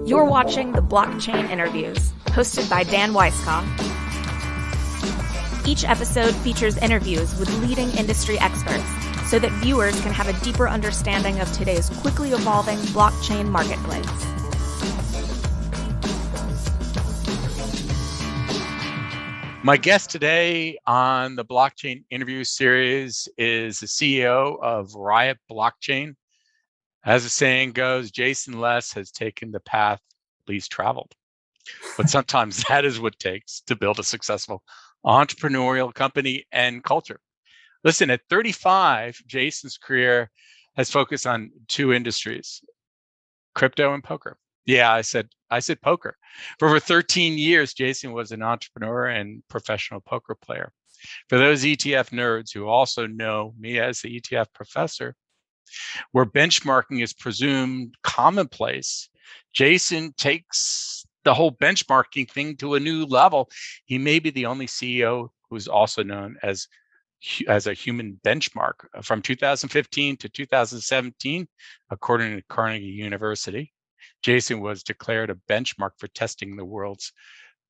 You're watching the Blockchain Interviews, hosted by Dan Weiskopf. Each episode features interviews with leading industry experts so that viewers can have a deeper understanding of today's quickly evolving blockchain marketplace. My guest today on the Blockchain Interview series is the CEO of Riot Blockchain. As the saying goes, Jason Les has taken the path least traveled. But sometimes that is what it takes to build a successful entrepreneurial company and culture. Listen, at 35, Jason's career has focused on two industries, crypto and poker. Yeah, I said poker. For over 13 years, Jason was an entrepreneur and professional poker player. For those ETF nerds who also know me as the ETF professor, where benchmarking is presumed commonplace, Jason takes the whole benchmarking thing to a new level. He may be the only CEO who's also known as a human benchmark. From 2015 to 2017, according to Carnegie University, Jason was declared a benchmark for testing the world's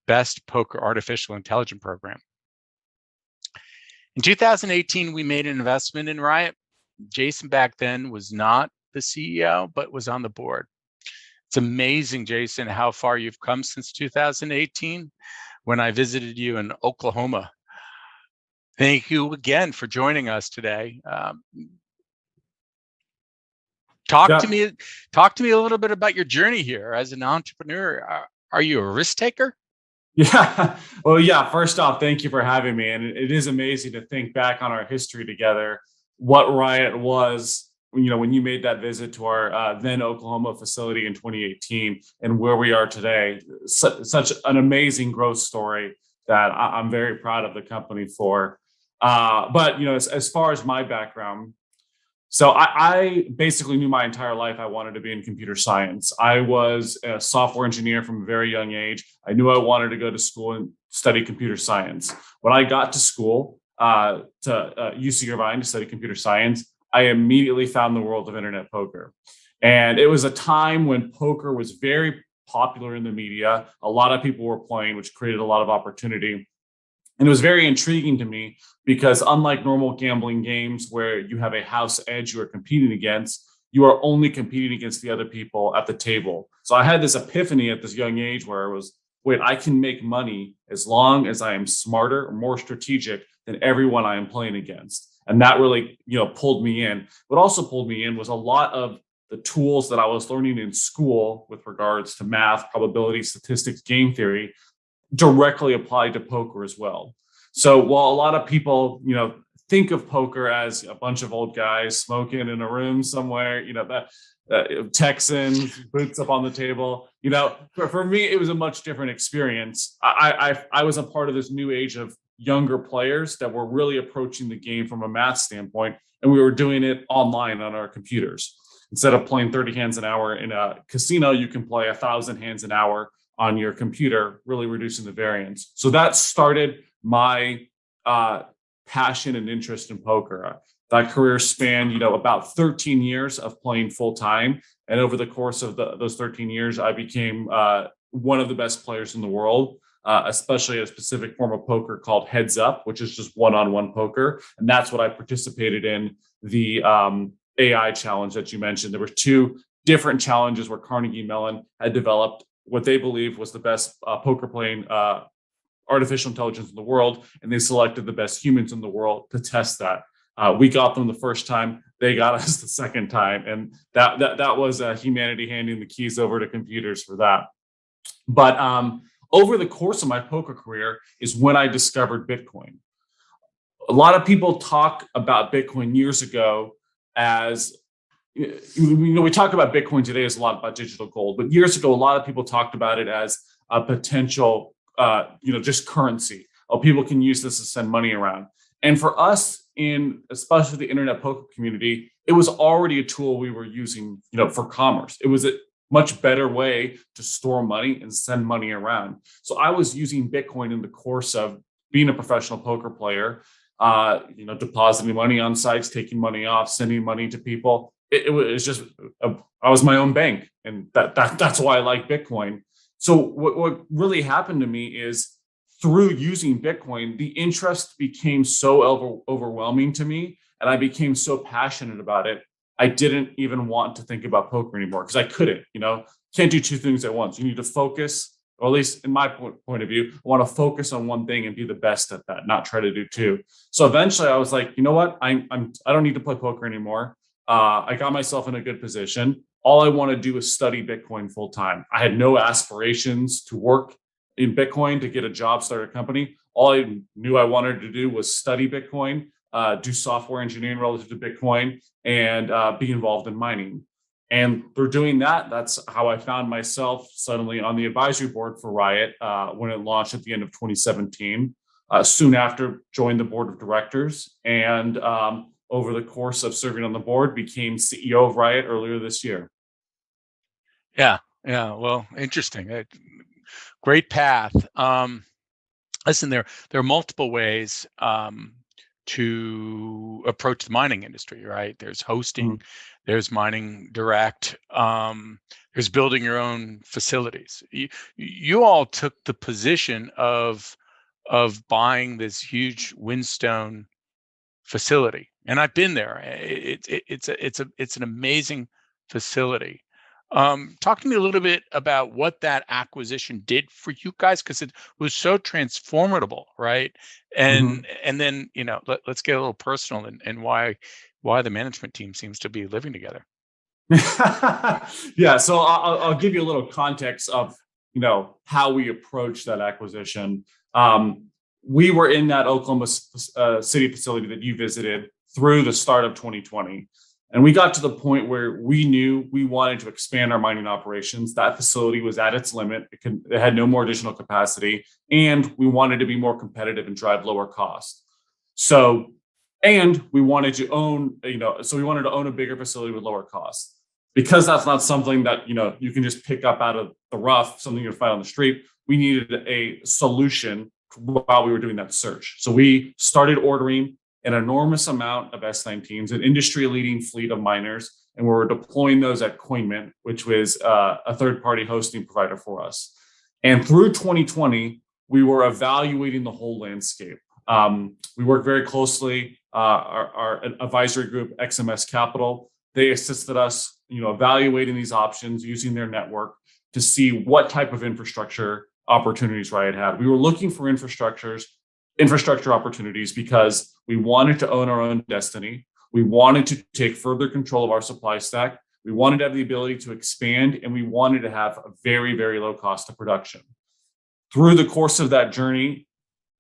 best poker artificial intelligence program. In 2018, we made an investment in Riot. Jason back then was not the CEO, but was on the board. It's amazing, Jason, how far you've come since 2018 when I visited you in Oklahoma. Thank you again for joining us today. Talk to me a little bit about your journey here as an entrepreneur. Are you a risk taker? Yeah. Well, yeah. First off, thank you for having me. And it is amazing to think back on our history together, what Riot was, when you made that visit to our then Oklahoma facility in 2018 and where we are today. Such an amazing growth story that I'm very proud of the company for. But, as far as my background, so I basically knew my entire life I wanted to be in computer science. I was a software engineer from a very young age. I knew I wanted to go to school and study computer science. When I got to school to UC Irvine to study computer science, I immediately found the world of internet poker. And it was a time when poker was very popular in the media. A lot of people were playing, which created a lot of opportunity. And it was very intriguing to me because unlike normal gambling games where you have a house edge you are competing against, you are only competing against the other people at the table. So I had this epiphany at this young age where it was, wait, I can make money as long as I am smarter or more strategic than everyone I am playing against. And that really, pulled me in. What also pulled me in was a lot of the tools that I was learning in school with regards to math, probability, statistics, game theory, directly applied to poker as well. So while a lot of people, think of poker as a bunch of old guys smoking in a room somewhere, that Texans, boots up on the table, for me, it was a much different experience. I was a part of this new age of younger players that were really approaching the game from a math standpoint, and we were doing it online on our computers. Instead of playing 30 hands an hour in a casino, you can play 1,000 hands an hour on your computer, really reducing the variance. So that started my passion and interest in poker. That career spanned, about 13 years of playing full time. And over the course of those 13 years, I became one of the best players in the world, especially a specific form of poker called heads up, which is just one-on-one poker. And that's what I participated in the AI challenge that you mentioned. There were two different challenges where Carnegie Mellon had developed what they believed was the best poker playing artificial intelligence in the world, and they selected the best humans in the world to test that. We got them the first time; they got us the second time, and that was humanity handing the keys over to computers for that. But over the course of my poker career is when I discovered Bitcoin. A lot of people talk about Bitcoin years ago as we talk about Bitcoin today as a lot about digital gold, but years ago, a lot of people talked about it as a potential, just currency. Oh, people can use this to send money around. And for us, in especially the internet poker community, it was already a tool we were using, for commerce. It was a much better way to store money and send money around. So I was using Bitcoin in the course of being a professional poker player, depositing money on sites, taking money off, sending money to people. it was just I was my own bank, and that's why I like Bitcoin. So what really happened to me is through using Bitcoin, the interest became so overwhelming to me, and I became so passionate about it. I didn't even want to think about poker anymore because I couldn't. Can't do two things at once. You need to focus, or at least in my point of view, I want to focus on one thing and be the best at that, not try to do two. So eventually, I was like, you know what? I don't need to play poker anymore. I got myself in a good position. All I want to do is study Bitcoin full time. I had no aspirations to work in Bitcoin, to get a job, start a company. All I knew I wanted to do was study Bitcoin, do software engineering relative to Bitcoin, and be involved in mining. And through doing that, that's how I found myself suddenly on the advisory board for Riot when it launched at the end of 2017. Soon after, joined the board of directors, and over the course of serving on the board, became CEO of Riot earlier this year. Yeah. Well, interesting. Great path. Listen, there are multiple ways to approach the mining industry, right? There's hosting, there's mining direct, there's building your own facilities. You all took the position of buying this huge Whinstone facility, and I've been there. It's an amazing facility. Talk to me a little bit about what that acquisition did for you guys, because it was so transformable, right? And then let's get a little personal and why the management team seems to be living together. Yeah, so I'll give you a little context of how we approached that acquisition. We were in that Oklahoma City facility that you visited through the start of 2020. And we got to the point where we knew we wanted to expand our mining operations. That facility was at its limit. It had no more additional capacity. And we wanted to be more competitive and drive lower costs. And we wanted to own, so we wanted to own a bigger facility with lower costs. Because that's not something that, you can just pick up out of the rough, something you find on the street. We needed a solution while we were doing that search. So we started ordering an enormous amount of S19s, an industry-leading fleet of miners, and we were deploying those at CoinMint, which was a third-party hosting provider for us. And through 2020, we were evaluating the whole landscape. We worked very closely, our advisory group, XMS Capital. They assisted us, evaluating these options, using their network to see what type of infrastructure opportunities Riot had. We were looking for infrastructure opportunities because we wanted to own our own destiny. We wanted to take further control of our supply stack. We wanted to have the ability to expand, and we wanted to have a very, very low cost of production. Through the course of that journey,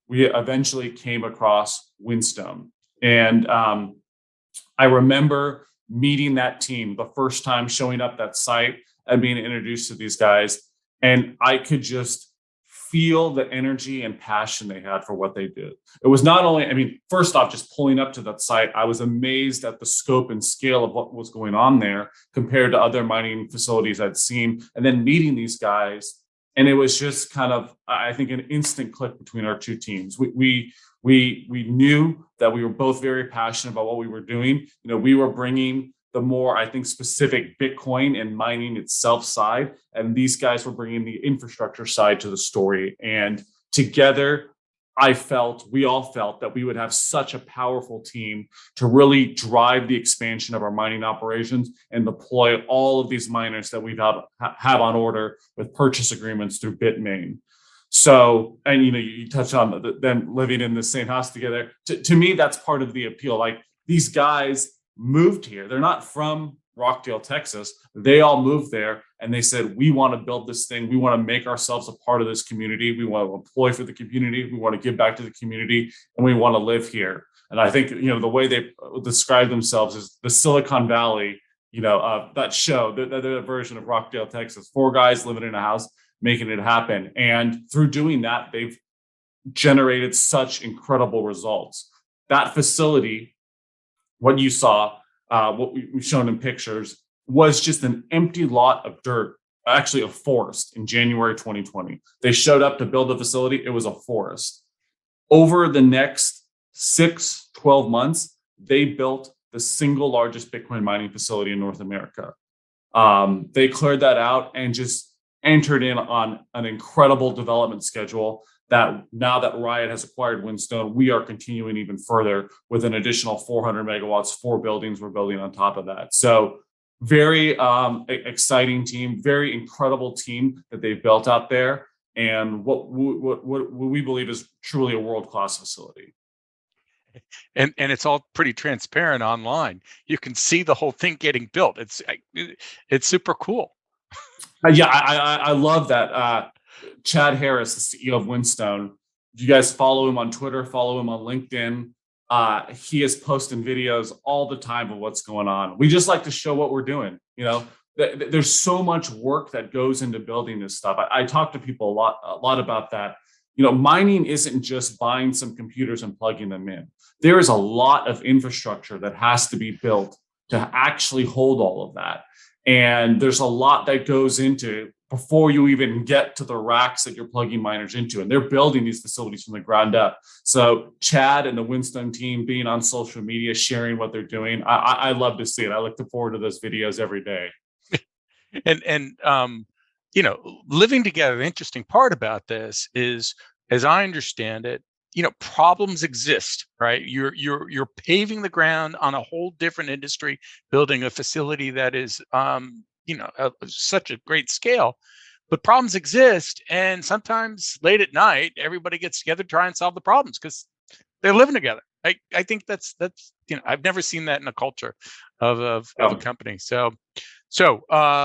we eventually came across Whinstone. And I remember meeting that team the first time, showing up that site and being introduced to these guys. And I could just feel the energy and passion they had for what they did. It was not only, first off, just pulling up to that site, I was amazed at the scope and scale of what was going on there compared to other mining facilities I'd seen. And then meeting these guys, and it was just kind of, I think, an instant click between our two teams. We knew that we were both very passionate about what we were doing. We were bringing the more, I think, specific Bitcoin and mining itself side, and these guys were bringing the infrastructure side to the story. And together, we all felt that we would have such a powerful team to really drive the expansion of our mining operations and deploy all of these miners that we've have on order with purchase agreements through Bitmain. So, and you touched on them living in the same house together. To me, that's part of the appeal. Like, these guys moved here. They're not from Rockdale, Texas. They all moved there, and they said, we want to build this thing. We want to make ourselves a part of this community. We want to employ for the community. We want to give back to the community, and we want to live here. And I think, the way they describe themselves is the Silicon Valley, that show, the version of Rockdale, Texas, 4 guys living in a house, making it happen. And through doing that, they've generated such incredible results. That facility, what you saw, what we've shown in pictures, was just an empty lot of dirt, actually a forest, in January 2020. They showed up to build the facility. It was a forest. Over the next 6-12 months, they built the single largest Bitcoin mining facility in North America. They cleared that out and just entered in on an incredible development schedule that now that Riot has acquired Whinstone, we are continuing even further with an additional 400 megawatts, 4 buildings we're building on top of that. So very exciting team, very incredible team that they've built out there, and what we believe is truly a world-class facility. And it's all pretty transparent online. You can see the whole thing getting built. It's super cool. Yeah, I love that. Chad Harris, the CEO of Whinstone. If you guys follow him on Twitter, follow him on LinkedIn. He is posting videos all the time of what's going on. We just like to show what we're doing. You know, there's so much work that goes into building this stuff. I talk to people a lot about that. You know, mining isn't just buying some computers and plugging them in. There is a lot of infrastructure that has to be built to actually hold all of that. And there's a lot that goes into before you even get to the racks that you're plugging miners into. And they're building these facilities from the ground up. So Chad and the Whinstone team being on social media, sharing what they're doing, I love to see it. I look forward to those videos every day. And you know, living together, the interesting part about this is, as I understand it, you know, problems exist, right? You're paving the ground on a whole different industry, building a facility that is, you know, such a great scale, but problems exist, and sometimes late at night, everybody gets together to try and solve the problems because they're living together. I think that's you know, I've never seen that in a culture of a company. So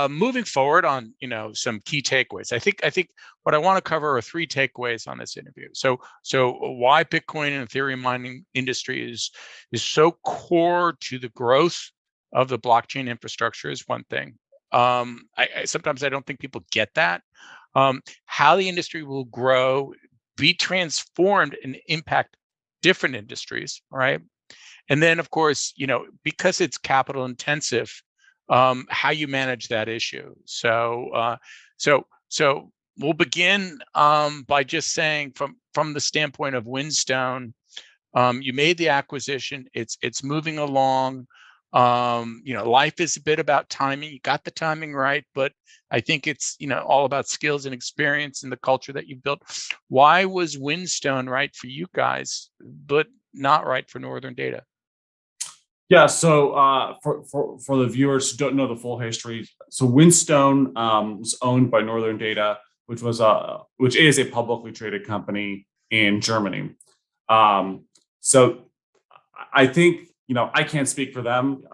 moving forward on, you know, some key takeaways. I think what I want to cover are 3 takeaways on this interview. So why Bitcoin and Ethereum mining industry is so core to the growth of the blockchain infrastructure is one thing. I sometimes I don't think people get that. How the industry will grow, be transformed, and impact different industries, right? And then, of course, you know, because it's capital intensive, how you manage that issue. So we'll begin by just saying, from the standpoint of Whinstone, you made the acquisition. It's moving along. You know, life is a bit about timing. You got the timing right, but I think it's, you know, all about skills and experience and the culture that you built. Why was Whinstone right for you guys, but not right for Northern Data? Yeah, so for the viewers who don't know the full history, so Whinstone was owned by Northern Data, which is a publicly traded company in Germany. So I think, you know, I can't speak for them.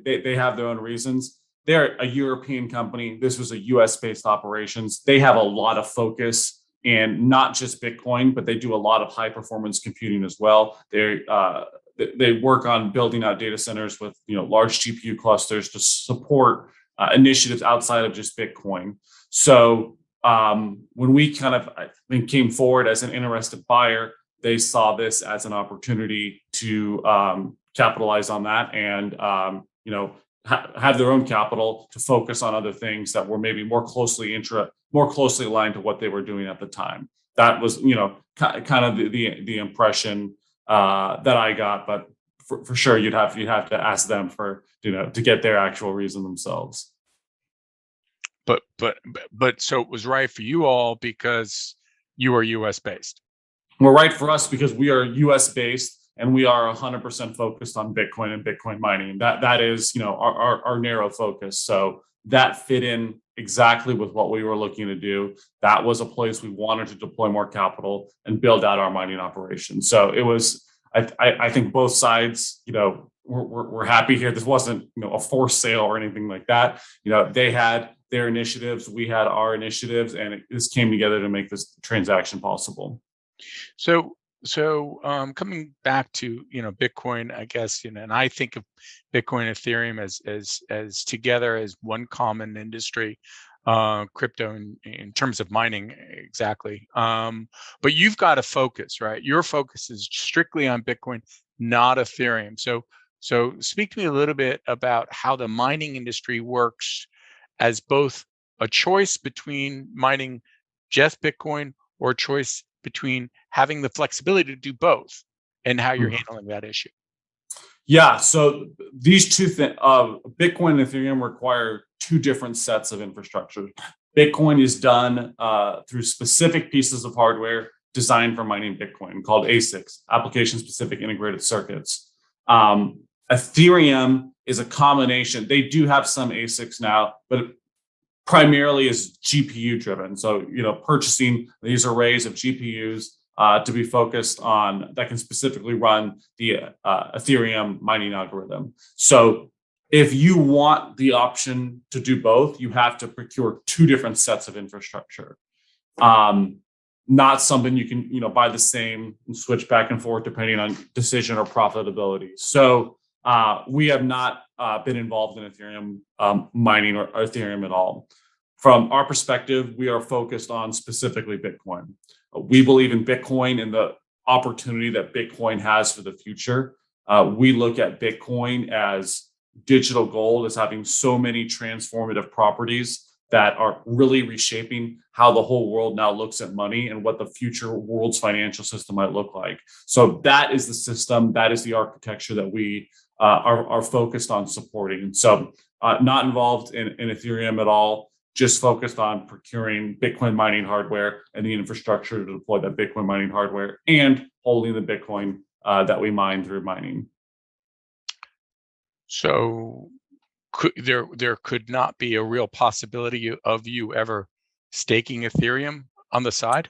They have their own reasons. They're a European company. This was a US-based operations. They have a lot of focus in not just Bitcoin, but they do a lot of high-performance computing as well. They work on building out data centers with, you know, large GPU clusters to support initiatives outside of just Bitcoin. So when we kind of, I think, came forward as an interested buyer, they saw this as an opportunity to capitalize on that and you know, have their own capital to focus on other things that were maybe more closely aligned to what they were doing at the time. That was, you know, kind of the impression that I got, but for sure you'd have to ask them for, you know, to get their actual reason themselves. But so it was right for you all because you are US based. Well, right for us because we are US based and we are 100% focused on Bitcoin and Bitcoin mining. That is, you know, our narrow focus. So that fit in exactly with what we were looking to do. That was a place we wanted to deploy more capital and build out our mining operation. So it was, I think both sides, you know, we're happy here. This wasn't, you know, a forced sale or anything like that. You know, they had their initiatives, we had our initiatives, and this came together to make this transaction possible. So coming back to, you know, Bitcoin, I guess, you know, and I think of Bitcoin and Ethereum as together as one common industry, crypto in terms of mining, exactly. But you've got a focus, right? Your focus is strictly on Bitcoin, not Ethereum. So speak to me a little bit about how the mining industry works as both a choice between mining just Bitcoin or a choice between having the flexibility to do both, and how you're handling that issue. Yeah, so these two things, Bitcoin and Ethereum require two different sets of infrastructure. Bitcoin is done through specific pieces of hardware designed for mining Bitcoin called ASICs, application specific integrated circuits. Ethereum is a combination. They do have some ASICs now, but it primarily is GPU driven. So, purchasing these arrays of GPUs to be focused on that can specifically run the Ethereum mining algorithm. So if you want the option to do both, you have to procure two different sets of infrastructure. Not something you can, buy the same and switch back and forth depending on decision or profitability. So we have not been involved in Ethereum mining or Ethereum at all. From our perspective, we are focused on specifically Bitcoin. We believe in Bitcoin and the opportunity that Bitcoin has for the future. We look at Bitcoin as digital gold, as having so many transformative properties that are really reshaping how the whole world now looks at money and what the future world's financial system might look like. So that is the system, that is the architecture that we are focused on supporting. So not involved in Ethereum at all, just focused on procuring Bitcoin mining hardware and the infrastructure to deploy that Bitcoin mining hardware and holding the Bitcoin that we mine through mining. So there could not be a real possibility of you ever staking Ethereum on the side?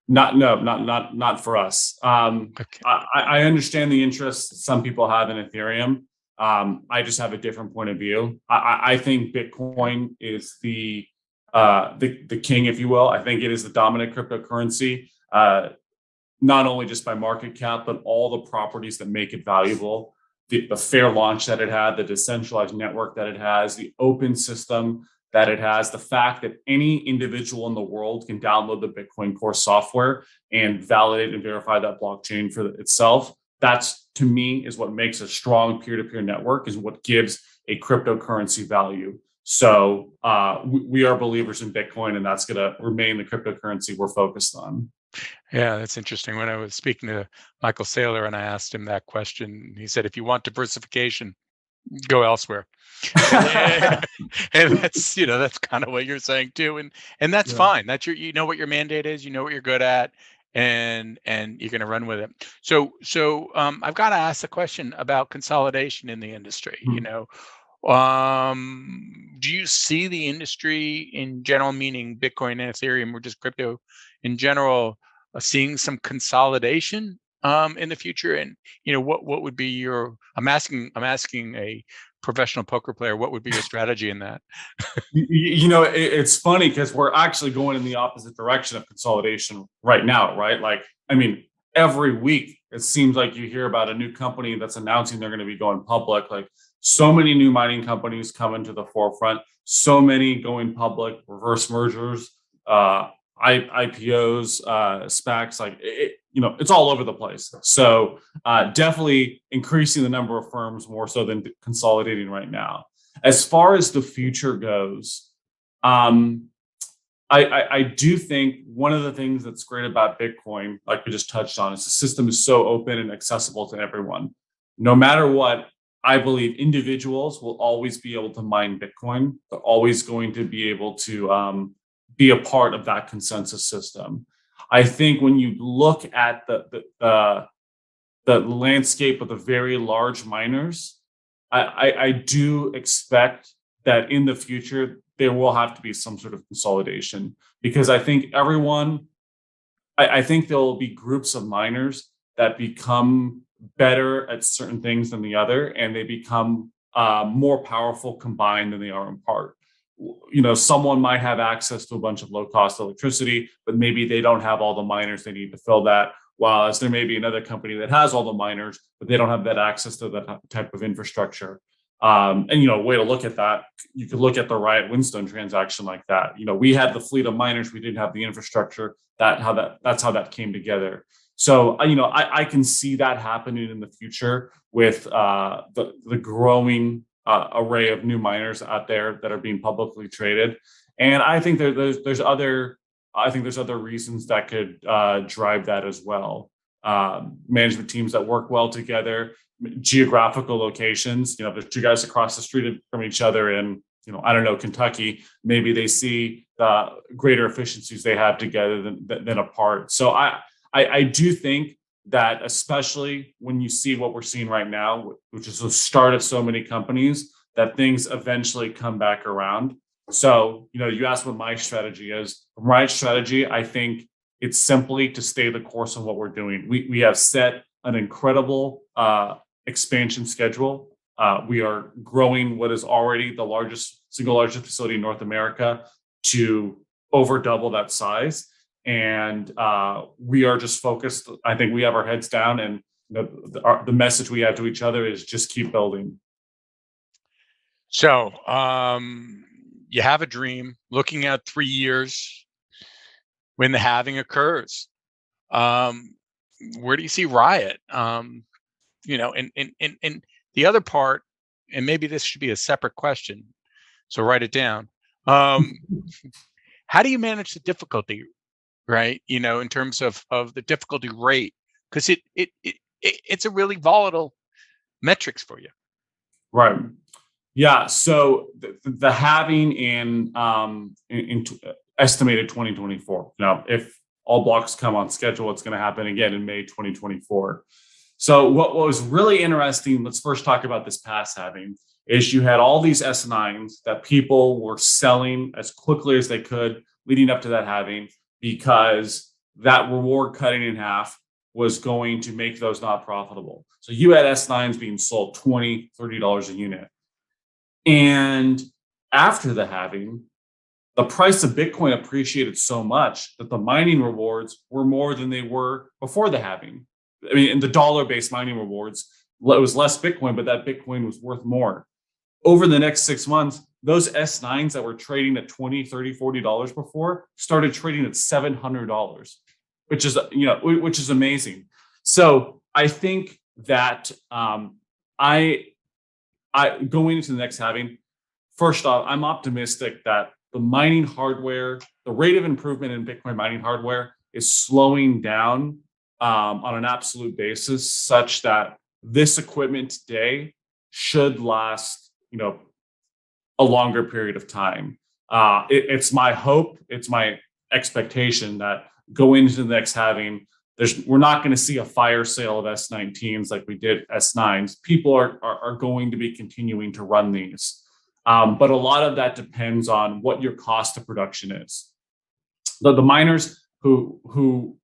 Not for us. Okay. I understand the interest some people have in Ethereum. I just have a different point of view. I think Bitcoin is the king, if you will. I think it is the dominant cryptocurrency, not only just by market cap, but all the properties that make it valuable. The fair launch that it had, the decentralized network that it has, the open system that it has, the fact that any individual in the world can download the Bitcoin core software and validate and verify that blockchain for itself. That's, to me, is what makes a strong peer-to-peer network, is what gives a cryptocurrency value. So we are believers in Bitcoin, and that's going to remain the cryptocurrency we're focused on. Yeah, that's interesting. When I was speaking to Michael Saylor and I asked him that question, he said, if you want diversification, go elsewhere. And that's kind of what you're saying too. And that's fine. That's you know what your mandate is, you know what you're good at, and you're going to run with it. So I've got to ask the question about consolidation in the industry. Do you see the industry in general, meaning Bitcoin and Ethereum or just crypto in general, seeing some consolidation in the future? And what would be your? I'm asking a professional poker player. What would be your strategy in that? It's funny because we're actually going in the opposite direction of consolidation right now, right? Like, I mean, every week it seems like you hear about a new company that's announcing they're going to be going public. Like, so many new mining companies coming to the forefront, so many going public, reverse mergers, IPOs, SPACs, like it's all over the place. So definitely increasing the number of firms more so than consolidating right now. As far as the future goes, I do think one of the things that's great about Bitcoin, like we just touched on, is the system is so open and accessible to everyone. No matter what, I believe individuals will always be able to mine Bitcoin. They're always going to be able to be a part of that consensus system. I think when you look at the landscape of the very large miners, I do expect that in the future there will have to be some sort of consolidation, because I think there will be groups of miners that become better at certain things than the other, and they become more powerful combined than they are in part. Someone might have access to a bunch of low-cost electricity, but maybe they don't have all the miners they need to fill that. While there may be another company that has all the miners, but they don't have that access to that type of infrastructure. And way to look at that, you could look at the Riot Whinstone transaction like that. We had the fleet of miners, we didn't have the infrastructure. That's how that came together. So I can see that happening in the future with the growing array of new miners out there that are being publicly traded. And I think there's other reasons that could drive that as well. management teams that work well together, geographical locations. There's two guys across the street from each other in, I don't know, Kentucky. Maybe they see the greater efficiencies they have together than apart. So I do think that, especially when you see what we're seeing right now, which is the start of so many companies, that things eventually come back around. So, you asked what my strategy is. My strategy, I think it's simply to stay the course on what we're doing. We have set an incredible expansion schedule. We are growing what is already the single largest facility in North America to over double that size. And we are just focused. I think we have our heads down, and the message we have to each other is just keep building. So you have a dream, looking at 3 years when the halving occurs. Where do you see Riot? And the other part, and maybe this should be a separate question, so write it down. How do you manage the difficulty, right? In terms of the difficulty rate, because it's a really volatile metrics for you. Right. Yeah. So the halving in estimated 2024. Now, if all blocks come on schedule, it's going to happen again in May 2024. So what was really interesting, let's first talk about this past halving, is you had all these S9s that people were selling as quickly as they could leading up to that halving, because that reward cutting in half was going to make those not profitable. So you had S9s being sold $20, $30 a unit. And after the halving, the price of Bitcoin appreciated so much that the mining rewards were more than they were before the halving. I mean, in the dollar-based mining rewards, it was less Bitcoin, but that Bitcoin was worth more. Over the next 6 months, those S9s that were trading at $20, $30, $40 before started trading at $700, which is amazing. So I think that I going into the next halving, first off, I'm optimistic that the mining hardware, the rate of improvement in Bitcoin mining hardware is slowing down on an absolute basis, such that this equipment today should last, a longer period of time. It's my hope, it's my expectation that going into the next halving, we're not going to see a fire sale of S19s like we did S9s. People are going to be continuing to run these. But a lot of that depends on what your cost of production is. The miners who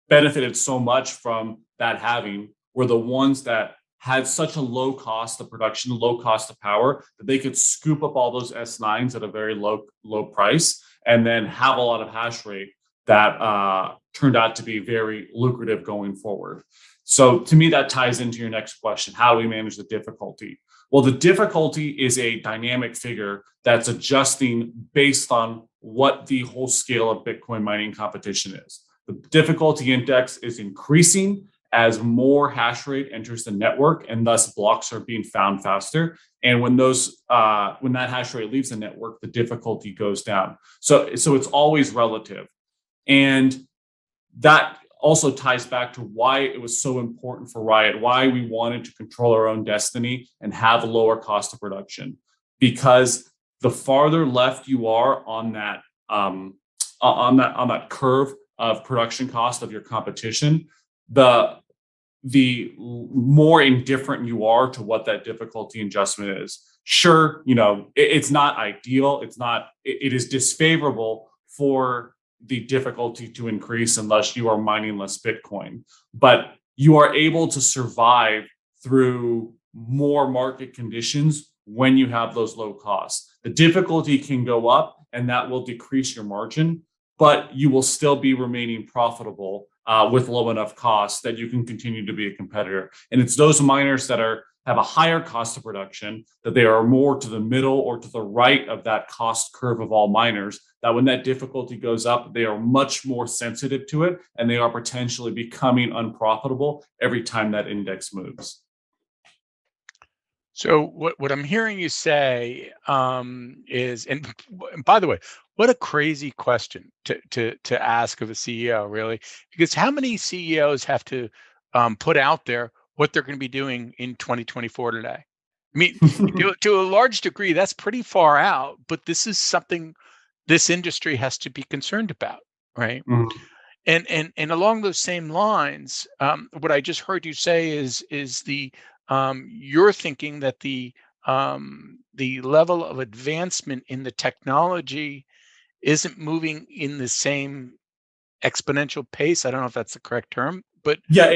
benefited so much from that halving were the ones that had such a low cost of production, low cost of power, that they could scoop up all those S9s at a very low price and then have a lot of hash rate that turned out to be very lucrative going forward. So to me, that ties into your next question. How do we manage the difficulty? Well, the difficulty is a dynamic figure that's adjusting based on what the whole scale of Bitcoin mining competition is. The difficulty index is increasing as more hash rate enters the network, and thus blocks are being found faster. And when that hash rate leaves the network, the difficulty goes down. So it's always relative. And that also ties back to why it was so important for Riot, why we wanted to control our own destiny and have a lower cost of production. Because the farther left you are on that curve of production cost of your competition, the more indifferent you are to what that difficulty adjustment is. Sure, it's not ideal. It is disfavorable for the difficulty to increase unless you are mining less Bitcoin. But you are able to survive through more market conditions when you have those low costs. The difficulty can go up and that will decrease your margin, but you will still be remaining profitable with low enough costs that you can continue to be a competitor. And it's those miners that have a higher cost of production, that they are more to the middle or to the right of that cost curve of all miners, that when that difficulty goes up, they are much more sensitive to it, and they are potentially becoming unprofitable every time that index moves. So what I'm hearing you say is, and by the way, what a crazy question to ask of a CEO, really, because how many CEOs have to put out there what they're going to be doing in 2024 today. I mean, to a large degree, that's pretty far out, but this is something this industry has to be concerned about, right? Mhm. And along those same lines, what I just heard you say is you're thinking that the level of advancement in the technology isn't moving in the same exponential pace. I don't know if that's the correct term, but Yeah,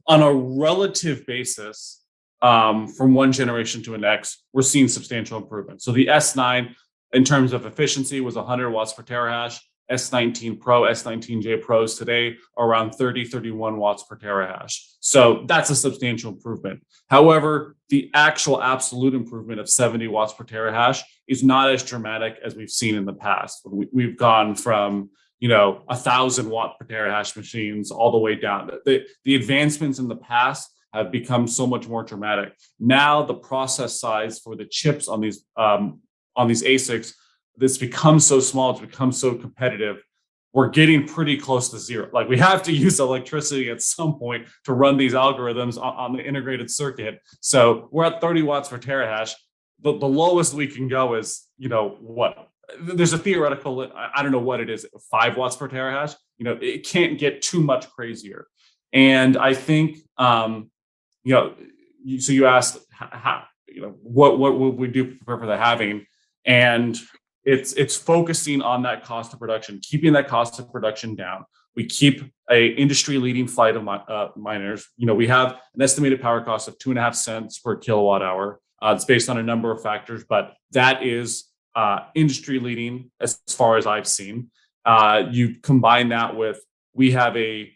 on a relative basis, from one generation to the next, we're seeing substantial improvement. So the S9, in terms of efficiency, was 100 watts per terahash. S19 Pro, S19J Pros today are around 30, 31 watts per terahash. So that's a substantial improvement. However, the actual absolute improvement of 70 watts per terahash is not as dramatic as we've seen in the past. We've gone from 1,000 watt per terahash machines all the way down. The advancements in the past have become so much more dramatic. Now the process size for the chips on these ASICs, this becomes so small, it's become so competitive. We're getting pretty close to zero. Like, we have to use electricity at some point to run these algorithms on the integrated circuit. So we're at 30 watts per terahash. The lowest we can go is, what? There's a theoretical, I don't know what it is, 5 watts per terahash. It can't get too much crazier. And I think, so you asked how, what would we do to prepare for the halving? And it's focusing on that cost of production, keeping that cost of production down. We keep a industry leading flight of miners. We have an estimated power cost of 2.5 cents per kilowatt hour. It's based on a number of factors, but that is industry leading as far as I've seen. You combine that with, we have a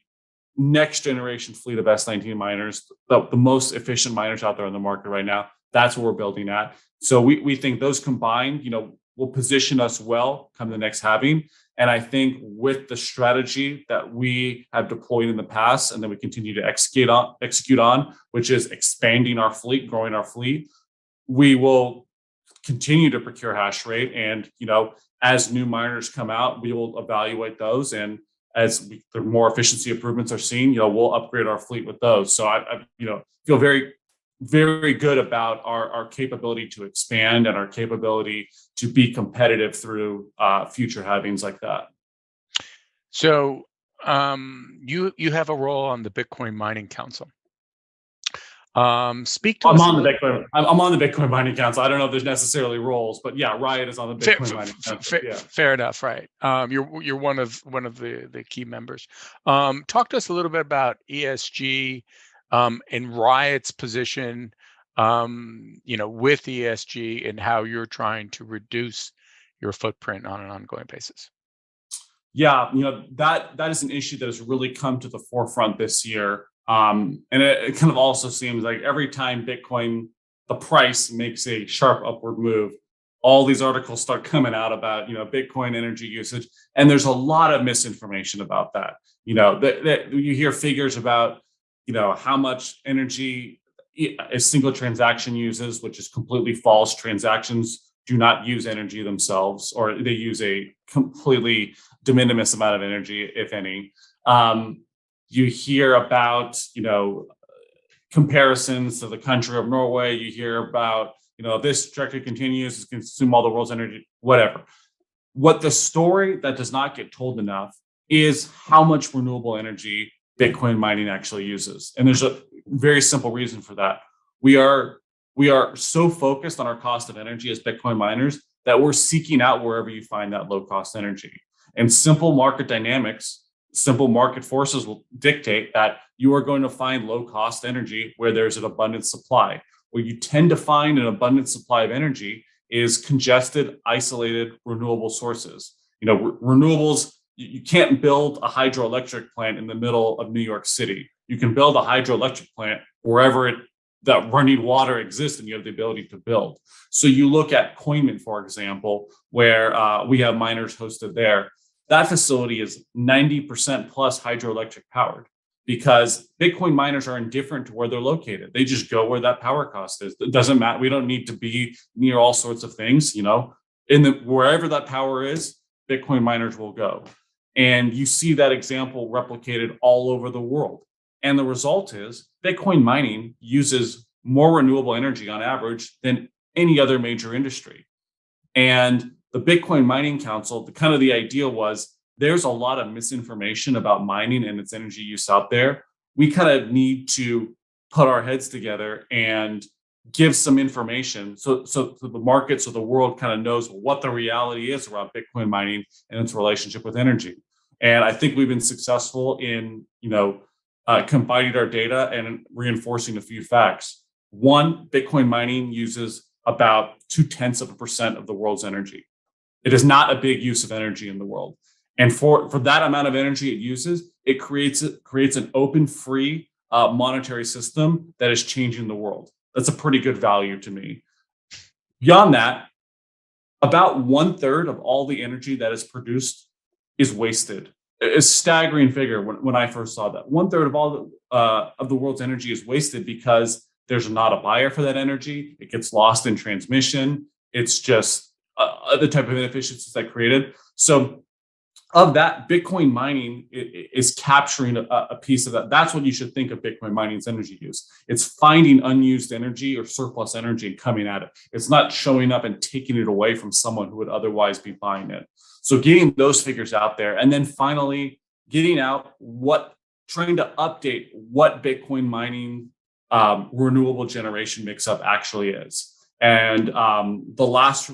next generation fleet of S19 miners, the most efficient miners out there on the market right now. That's what we're building at. So we think those combined, will position us well come the next halving. And I think with the strategy that we have deployed in the past, and then we continue to execute on, which is expanding our fleet, growing our fleet, we will continue to procure hash rate. And, as new miners come out, we will evaluate those. And as the more efficiency improvements are seen, we'll upgrade our fleet with those. So I feel very, very good about our capability to expand and our capability to be competitive through future halvings like that. So you have a role on the Bitcoin Mining Council. Speak to I'm us. on the Bitcoin Mining Council. I don't know if there's necessarily roles, but yeah, Riot is on the Bitcoin Mining Council. Fair enough, right? You're one of the key members. Talk to us a little bit about ESG and Riot's position, with ESG and how you're trying to reduce your footprint on an ongoing basis. Yeah, that is an issue that has really come to the forefront this year. And it kind of also seems like every time Bitcoin, the price makes a sharp upward move, all these articles start coming out about, Bitcoin energy usage. And there's a lot of misinformation about that. That you hear figures about, how much energy a single transaction uses, which is completely false. Transactions do not use energy themselves, or they use a completely de minimis amount of energy, if any. You hear about, comparisons to the country of Norway. You hear about, this trajectory continues to consume all the world's energy, whatever. What the story that does not get told enough is how much renewable energy Bitcoin mining actually uses. And there's a very simple reason for that. We are so focused on our cost of energy as Bitcoin miners that we're seeking out wherever you find that low cost energy. And simple market dynamics, simple market forces will dictate that you are going to find low cost energy where there's an abundant supply. Where you tend to find an abundant supply of energy is congested, isolated, renewable sources. Renewables, you can't build a hydroelectric plant in the middle of New York City. You can build a hydroelectric plant wherever that running water exists and you have the ability to build. So you look at Coinmint, for example, where we have miners hosted there. That facility is 90% plus hydroelectric powered because Bitcoin miners are indifferent to where they're located. They just go where that power cost is. It doesn't matter. We don't need to be near all sorts of things, wherever that power is, Bitcoin miners will go. And you see that example replicated all over the world. And the result is Bitcoin mining uses more renewable energy on average than any other major industry. And the Bitcoin Mining Council, the idea was there's a lot of misinformation about mining and its energy use out there. We kind of need to put our heads together and give some information so the market, so the world kind of knows what the reality is around Bitcoin mining and its relationship with energy. And I think we've been successful in, combining our data and reinforcing a few facts. One, Bitcoin mining uses about 0.2% of the world's energy. It is not a big use of energy in the world. And for that amount of energy it uses, it creates an open, free monetary system that is changing the world. That's a pretty good value to me. Beyond that, about 1/3 of all the energy that is produced is wasted. It's a staggering figure when I first saw that. 1/3 of all of the world's energy is wasted because there's not a buyer for that energy. It gets lost in transmission. It's just the type of inefficiencies that created. So of that, Bitcoin mining is capturing a piece of that. That's what you should think of Bitcoin mining's energy use. It's finding unused energy or surplus energy and coming at it. It's not showing up and taking it away from someone who would otherwise be buying it. So getting those figures out there, and then finally getting out trying to update what Bitcoin mining renewable generation mix-up actually is. And the last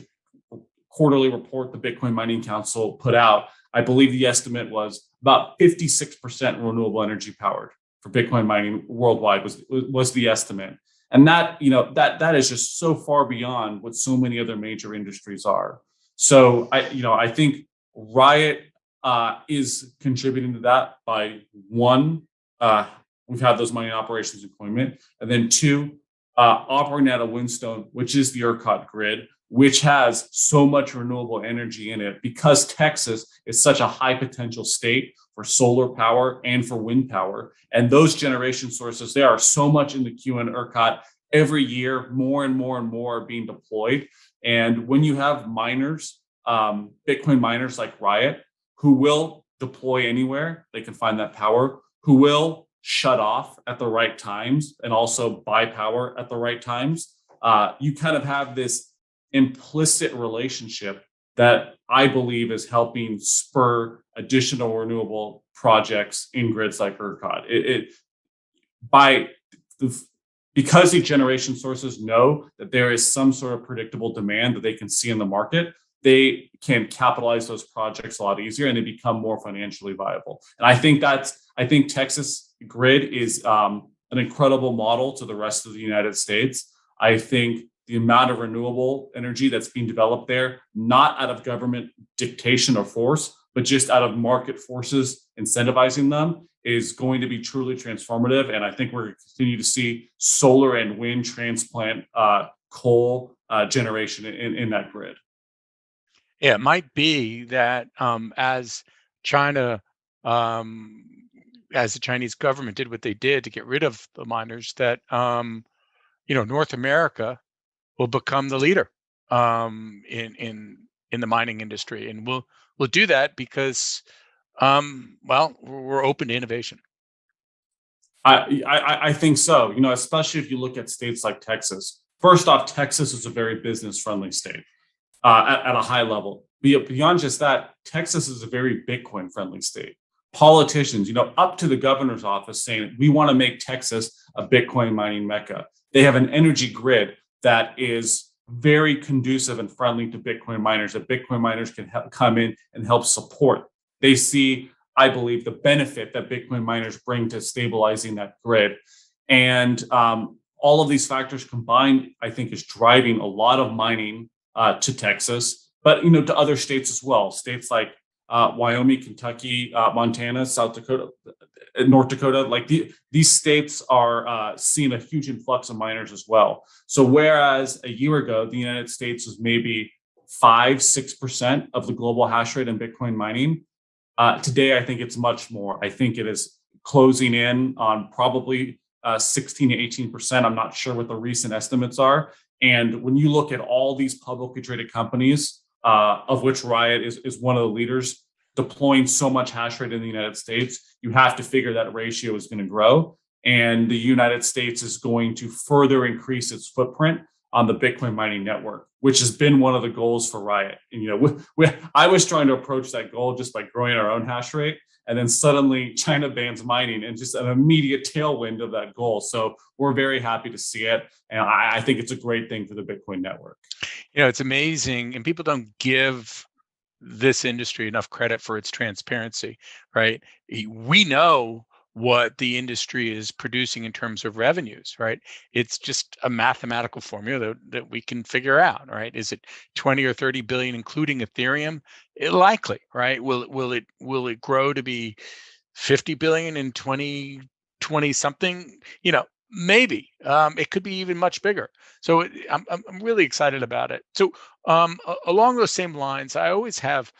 quarterly report the Bitcoin Mining Council put out, I believe the estimate was about 56% renewable energy powered for Bitcoin mining worldwide was the estimate. And that is just so far beyond what so many other major industries are. So I think Riot is contributing to that by one, we've had those mining operations employment, and then two, operating at a Whinstone, which is the ERCOT grid, which has so much renewable energy in it because Texas is such a high potential state for solar power and for wind power. And those generation sources, there are so much in the queue in ERCOT every year, more and more and more are being deployed. And when you have miners, Bitcoin miners like Riot, who will deploy anywhere they can find that power, who will shut off at the right times and also buy power at the right times, you kind of have this implicit relationship that I believe is helping spur additional renewable projects in grids like ERCOT. Because these generation sources know that there is some sort of predictable demand that they can see in the market, they can capitalize those projects a lot easier and they become more financially viable. And I think Texas grid is an incredible model to the rest of the United States. I think the amount of renewable energy that's being developed there, not out of government dictation or force, but just out of market forces incentivizing them, is going to be truly transformative. And I think we're going to continue to see solar and wind transplant coal generation in that grid. Yeah, it might be that as China, as the Chinese government did what they did to get rid of the miners, that North America will become the leader in the mining industry, and we'll do that because we're open to innovation. I think so. Especially if you look at states like Texas. First off, Texas is a very business-friendly state at a high level. Beyond just that, Texas is a very Bitcoin-friendly state. Politicians, up to the governor's office, saying we want to make Texas a Bitcoin mining mecca. They have an energy grid that is very conducive and friendly to Bitcoin miners, that Bitcoin miners can come in and help support. They see, I believe, the benefit that Bitcoin miners bring to stabilizing that grid. And all of these factors combined, I think, is driving a lot of mining to Texas, but to other states as well. States like Wyoming, Kentucky, Montana, South Dakota, North Dakota, like these states are seeing a huge influx of miners as well. So whereas a year ago, the United States was maybe 5-6% of the global hash rate in Bitcoin mining, today I think it's much more. I think it is closing in on probably 16 to 18%. I'm not sure what the recent estimates are. And when you look at all these publicly traded companies, of which Riot is one of the leaders, deploying so much hash rate in the United States, you have to figure that ratio is going to grow. And the United States is going to further increase its footprint on the Bitcoin mining network, which has been one of the goals for Riot. And I was trying to approach that goal just by growing our own hash rate, and then suddenly China bans mining, and just an immediate tailwind of that goal. So we're very happy to see it, and I think it's a great thing for the Bitcoin network. It's amazing, and people don't give this industry enough credit for its transparency, right? We know what the industry is producing in terms of revenues, right? It's just a mathematical formula that we can figure out, right? Is it 20 or 30 billion, including Ethereum? Likely, right? Will it grow to be 50 billion in 2020 something? Maybe. It could be even much bigger. So I'm really excited about it. So along those same lines, I always have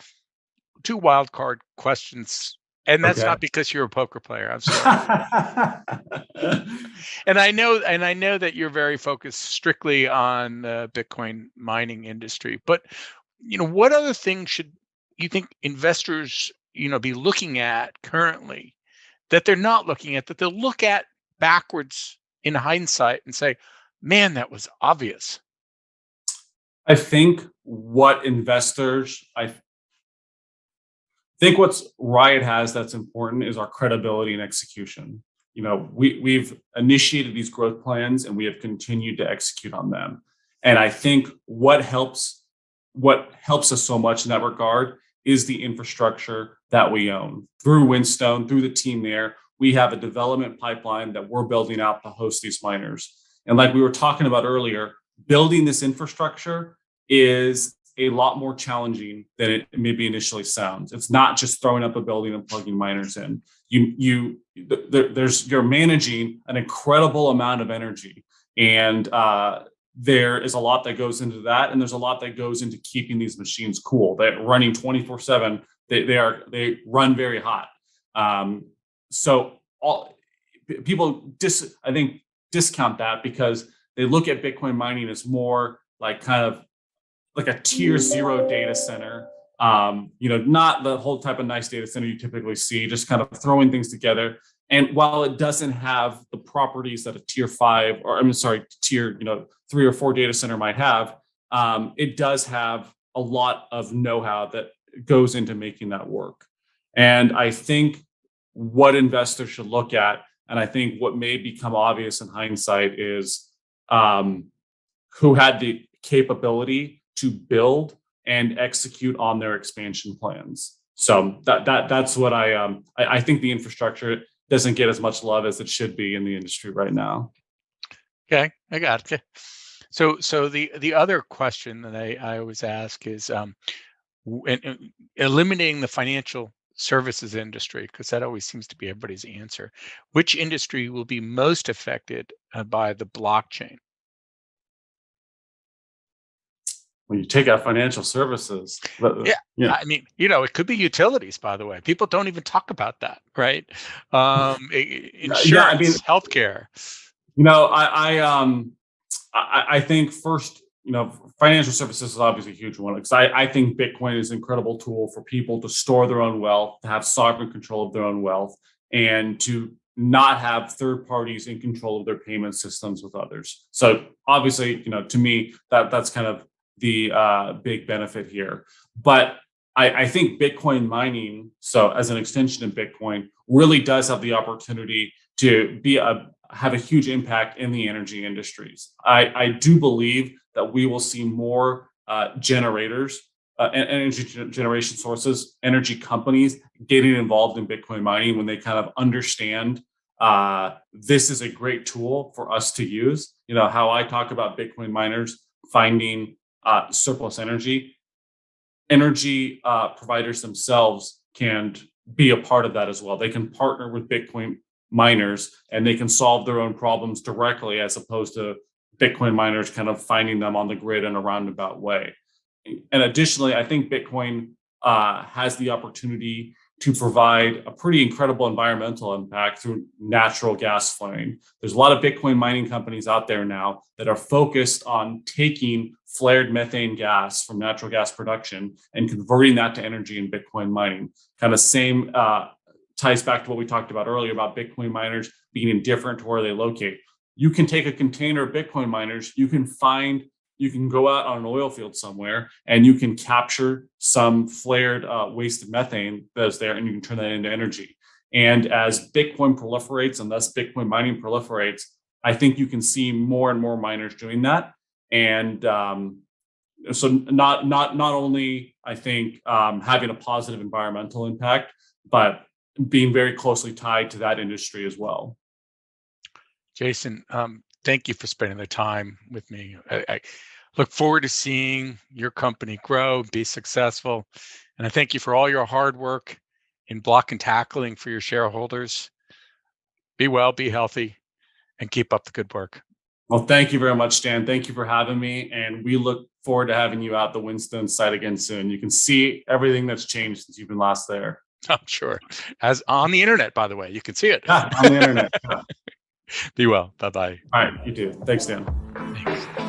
two wild card questions, and that's not because you're a poker player. I'm sorry. and I know that you're very focused strictly on the Bitcoin mining industry. But what other things should you think investors be looking at currently that they're not looking at, that they'll look at backwards in hindsight and say, man, that was obvious? I think what Riot has that's important is our credibility and execution. We've initiated these growth plans and we have continued to execute on them. And I think what helps us so much in that regard is the infrastructure that we own. Through Whinstone, through the team there, we have a development pipeline that we're building out to host these miners. And like we were talking about earlier, building this infrastructure is a lot more challenging than it maybe initially sounds. It's not just throwing up a building and plugging miners in. You're managing an incredible amount of energy, and there is a lot that goes into that, and there's a lot that goes into keeping these machines cool. They're running 24/7. They run very hot. So people I think discount that because they look at Bitcoin mining as more like kind of like a tier 0 data center. Not the whole type of nice data center you typically see, just kind of throwing things together. And while it doesn't have the properties that a tier 3 or 4 data center might have, it does have a lot of know-how that goes into making that work. And I think what investors should look at, and I think what may become obvious in hindsight, is who had the capability to build and execute on their expansion plans. So that's what I think the infrastructure doesn't get as much love as it should be in the industry right now. Okay, I got it. So the other question that I always ask is eliminating the financial services industry, because that always seems to be everybody's answer. Which industry will be most affected by the blockchain? When you take out financial services. Yeah. I mean, it could be utilities, by the way. People don't even talk about that, right? Insurance, healthcare. I think first, financial services is obviously a huge one, because I think Bitcoin is an incredible tool for people to store their own wealth, to have sovereign control of their own wealth, and to not have third parties in control of their payment systems with others. So obviously, to me, that's kind of the big benefit here. But I think Bitcoin mining, so as an extension of Bitcoin, really does have the opportunity to have a huge impact in the energy industries. I do believe that we will see more generators, energy generation sources, energy companies getting involved in Bitcoin mining when they kind of understand this is a great tool for us to use. How I talk about Bitcoin miners finding surplus energy. Energy providers themselves can be a part of that as well. They can partner with Bitcoin miners and they can solve their own problems directly, as opposed to Bitcoin miners kind of finding them on the grid in a roundabout way. And additionally, I think Bitcoin has the opportunity to provide a pretty incredible environmental impact through natural gas flaring. There's a lot of Bitcoin mining companies out there now that are focused on taking flared methane gas from natural gas production and converting that to energy in Bitcoin mining. Kind of same ties back to what we talked about earlier about Bitcoin miners being indifferent to where they locate. You can take a container of Bitcoin miners, you can go out on an oil field somewhere and you can capture some flared wasted methane that's there and you can turn that into energy. And as Bitcoin proliferates and thus Bitcoin mining proliferates, I think you can see more and more miners doing that. And so not only, I think, having a positive environmental impact, but being very closely tied to that industry as well. Jason, thank you for spending the time with me. I look forward to seeing your company grow, be successful. And I thank you for all your hard work in block and tackling for your shareholders. Be well, be healthy, and keep up the good work. Well, thank you very much, Dan. Thank you for having me. And we look forward to having you at the Whinstone site again soon. You can see everything that's changed since you've been last there. I'm sure. As on the internet, by the way, you can see it. Yeah, on the internet. Yeah. Be well. Bye-bye. All right, you too. Thanks, Dan. Thanks.